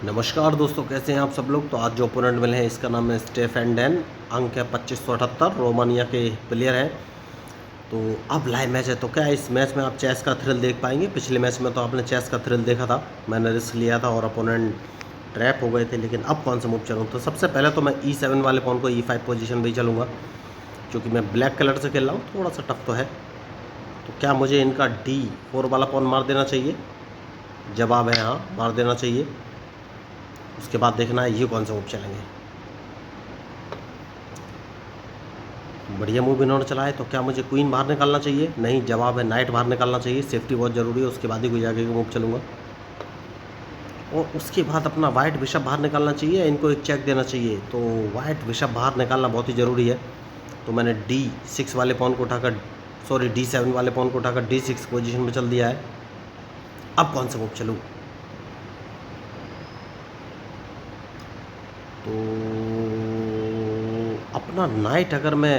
नमस्कार दोस्तों, कैसे हैं आप सब लोग। तो आज जो ओपोनेंट मिले हैं इसका नाम है स्टेफन डेन। अंक है 2578, रोमानिया के प्लेयर हैं। तो अब लाइव मैच है, तो क्या इस मैच में आप चेस का थ्रिल देख पाएंगे। पिछले मैच में तो आपने चेस का थ्रिल देखा था, मैंने रिस्क लिया था और अपोनेंट ट्रैप हो गए थे। लेकिन अब कौन सा मूव चलूँ, तो सबसे पहले तो मैं E7 वाले पॉन को E5 पोजीशन पर ही चलूँगा, क्योंकि मैं ब्लैक कलर से खेल रहा हूँ, थोड़ा सा टफ तो है। तो क्या मुझे इनका D4 वाला पॉन मार देना चाहिए? जवाब है हाँ, मार देना चाहिए। उसके बाद देखना है ये कौन सा मूव चलेंगे। बढ़िया मूव इन्होंने चला है, तो क्या मुझे क्वीन बाहर निकालना चाहिए? नहीं, जवाब है नाइट बाहर निकालना चाहिए। सेफ्टी बहुत ज़रूरी है, उसके बाद ही कोई आगे का मूव चलूँगा। और उसके बाद अपना वाइट बिशप बाहर निकालना चाहिए, इनको एक चेक देना चाहिए। तो वाइट बिशप बाहर निकालना बहुत ही ज़रूरी है। तो मैंने D6 वाले पॉन को उठाकर D7 वाले पॉन को उठाकर D6 पोजीशन में चल दिया है। अब कौन सा मूव चलूँ? तो अपना नाइट अगर मैं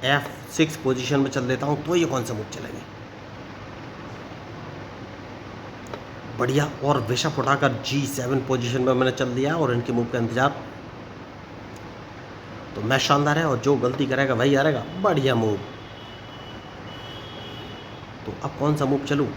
F6 पोजीशन में चल देता हूँ तो ये कौन सा मूव चलेंगे? बढ़िया। और बिशप उठाकर G7 पोजीशन में मैंने चल दिया और इनके मूव का इंतजार। तो मैच शानदार है और जो गलती करेगा वही हारेगा। बढ़िया मूव। तो अब कौन सा मूव चलूँ?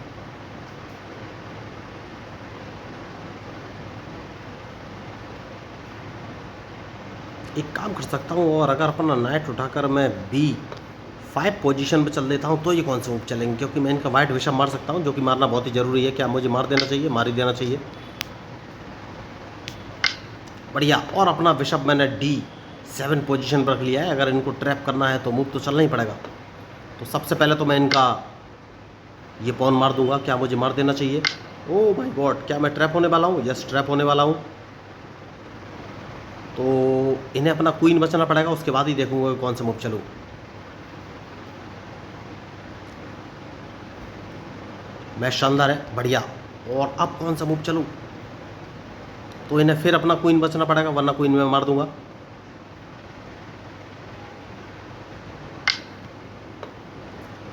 एक काम कर सकता हूँ, और अगर अपना नाइट उठाकर मैं B5 पोजीशन पे चल देता हूँ तो ये कौन सा मूव चलेंगे, क्योंकि मैं इनका वाइट बिशप मार सकता हूँ, जो कि मारना बहुत ही ज़रूरी है। क्या मुझे मार देना चाहिए? मार ही देना चाहिए। बढ़िया। और अपना बिशप मैंने D7 पोजीशन पर रख लिया है। अगर इनको ट्रैप करना है तो मूव तो चलना ही पड़ेगा। तो सबसे पहले तो मैं इनका ये पॉन मार दूंगा। क्या मुझे मार देना चाहिए? ओह माय गॉड, क्या मैं ट्रैप होने वाला हूँ? यस, ट्रैप होने वाला हूँ। तो इन्हें अपना क्वीन बचाना पड़ेगा, उसके बाद ही देखूंगा कौन सा मूव चलूँ। मैच शानदार है, बढ़िया। और अब कौन सा मूव चलूँ? तो इन्हें फिर अपना क्वीन बचना पड़ेगा, वरना क्वीन में मार दूंगा।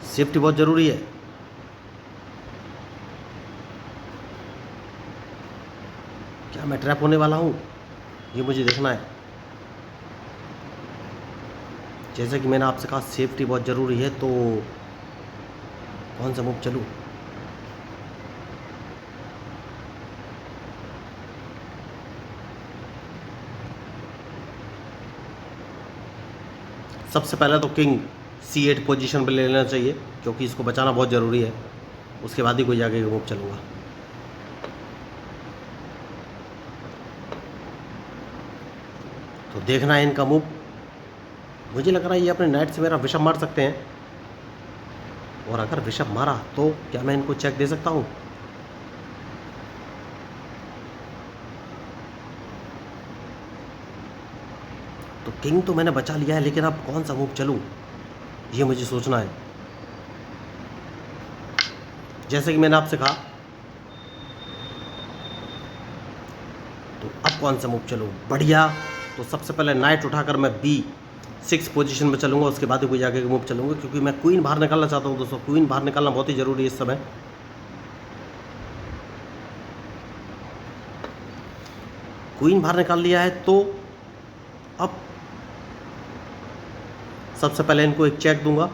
सेफ्टी बहुत ज़रूरी है। क्या मैं ट्रैप होने वाला हूँ? ये मुझे देखना है। जैसे कि मैंने आपसे कहा, सेफ्टी बहुत ज़रूरी है। तो कौन सा मूव चलूँ? सबसे पहले तो किंग C8 पोजीशन पर ले लेना चाहिए, क्योंकि इसको बचाना बहुत ज़रूरी है। उसके बाद ही कोई आगे का मूव चलूँगा। तो देखना है इनका मूव। मुझे लग रहा है ये अपने नाइट से मेरा बिशप मार सकते हैं, और अगर बिशप मारा तो क्या मैं इनको चेक दे सकता हूँ? तो किंग तो मैंने बचा लिया है, लेकिन अब कौन सा मूव चलूँ ये मुझे सोचना है। जैसे कि मैंने आपसे कहा, तो अब कौन सा मूव चलूँ? बढ़िया। तो सबसे पहले नाइट उठाकर मैं B6 पोजीशन में चलूँगा, उसके बाद ही कोई आगे का मूव चलूँगा, क्योंकि मैं क्वीन बाहर निकालना चाहता हूँ दोस्तों। क्वीन बाहर निकालना बहुत ही ज़रूरी है इस समय। क्वीन बाहर निकाल लिया है, तो अब सबसे पहले इनको एक चेक दूंगा।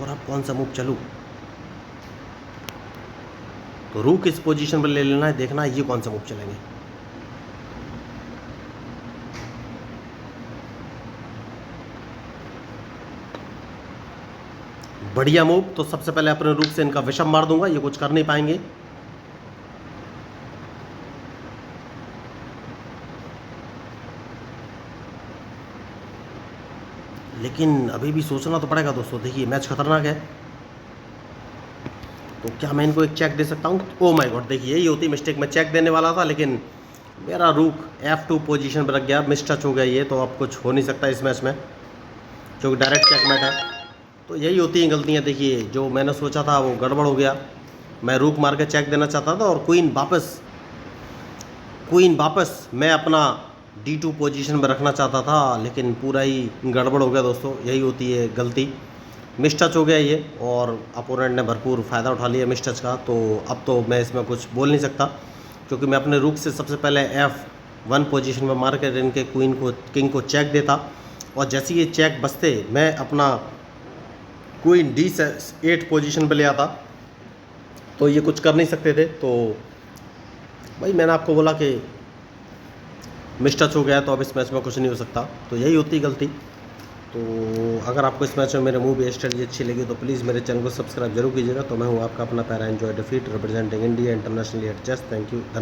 और अब कौन सा मूव चलूँ? तो रूक इस पोजीशन पर ले लेना है, देखना है ये कौन सा मूव चलेंगे। बढ़िया मूव। तो सबसे पहले अपने रूक से इनका विषम मार दूंगा, ये कुछ कर नहीं पाएंगे। लेकिन अभी भी सोचना तो पड़ेगा दोस्तों। देखिए मैच खतरनाक है। तो क्या मैं इनको एक चेक दे सकता हूँ? ओह माय गॉड, देखिए यही होती मिस्टेक। मैं चेक देने वाला था, लेकिन मेरा रूक F2 पोजीशन पर रख गया, मिस टच हो गया ये। तो अब कुछ हो नहीं सकता इस मैच में, क्योंकि डायरेक्ट चेकमेट है। तो यही होती हैं गलतियाँ। देखिए जो मैंने सोचा था वो गड़बड़ हो गया। मैं रूक मार के चेक देना चाहता था, और क्वीन वापस मैं अपना D2 पोजीशन में रखना चाहता था, लेकिन पूरा ही गड़बड़ हो गया दोस्तों। यही होती है गलती। मिस टच हो गया ये, और अपोनेंट ने भरपूर फ़ायदा उठा लिया मिस टच का। तो अब तो मैं इसमें कुछ बोल नहीं सकता, क्योंकि मैं अपने रुक से सबसे पहले F1 पोजीशन में मार कर इनके किंग को चेक देता, और जैसे ये चेक बचते मैं अपना क्वीन D8 पोजीशन पे ले आता, तो ये कुछ कर नहीं सकते थे। तो भाई मैंने आपको बोला कि मिस टच हो गया, तो अब इस मैच में कुछ नहीं हो सकता, तो यही होती गलती। तो अगर आपको इस मैच में मेरे मूव स्ट्रेटजी अच्छी लगी तो प्लीज़ मेरे चैनल को सब्सक्राइब जरूर कीजिएगा। तो मैं हूँ आपका अपना पैरा एंजॉय डिफीट representing India internationally at chess. Thank you, धन्यवाद।